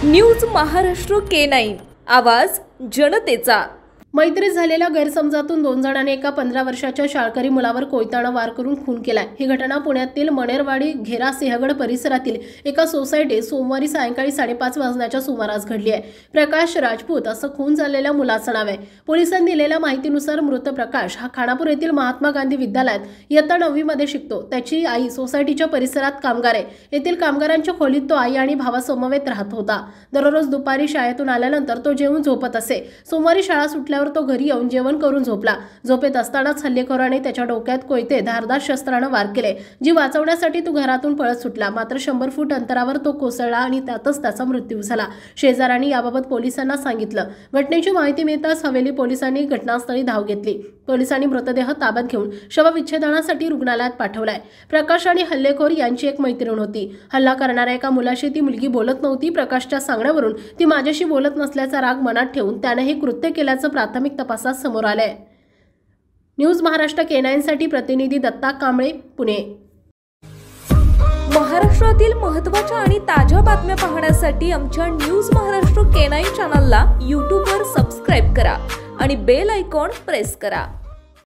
News Maharashtra K9 आवाज जनतेचा। मैत्रीत झालेल्या गैरसमजातून 2 जणांनी एका 15 वर्षाच्या शाळकरी मुलावर कोयत्याने वार करून खून केलाय। ही घटना पुण्यातील मणेरवाडी घेरा सिंहगड परिसरातील एका सोसायटीत सोमवारी सायंकाळी 5:30 वाजण्याच्या सुमारास घडली आहे। प्रकाश राजपूत असं खून झालेल्या मुलाचं नाव आहे। पोलिसांनी दिलेल्या माहितीनुसार मृत प्रकाश हा खानापूर येथील महात्मा गांधी विद्यालयात इयत्ता 9वी मध्ये शिकतो। त्याची आई सोसायटीच्या परिसरात कामगार आहे। येथील कामगारांच्या खोलीत तो आई आणि भावासमवेत राहत होता। दररोज दुपारी शाळेतून आल्यानंतर तो जेवून झोपत असे। सोमवारी शाळा सुटल्यावर तो घरी येऊन जेवण करून झोपला। झोपेत असतानाच हल्लेखोराने त्याच्या डोक्यात कोयते धारदार शस्त्राने वार केले। जीव वाचवण्यासाठी तो घरातून पळत सुटला, मात्र 100 फूट अंतरावर तो कोसळला आणि त्यातच त्याचा मृत्यू झाला। शेजाऱ्यांनी याबाबत पोलिसांना सांगितलं। घटनेची माहिती मिळताच हवेली पोलिसांनी घटनास्थळी धाव घेतली। पोलिसांनी मृतदेह ताब्यात घेऊन शवविच्छेदनासाठी रुग्णालयात पाठवलाय। प्रकाश आणि हल्लेखोर यांची एक मैत्रीण होती। हल्ला करणाऱ्या एका मुलाशी ती मुलगी बोलत नव्हती। प्रकाशच्या सांगण्यावरून ती माझ्याशी बोलत नसल्याचा राग मनात ठेवून त्याने हे कृत्य केल्याचं प्राथमिक तपासात समोर आलंय। न्यूज महाराष्ट्र K9 साठी प्रतिनिधी दत्ता कांबळे, पुणे। महाराष्ट्रातील महत्त्वाच्या आणि ताज्या बातम्या पाहण्यासाठी आमच्या न्यूज महाराष्ट्र K9 चॅनलला YouTube वर सबस्क्राइब करा आणि बेल आयकॉन प्रेस करा।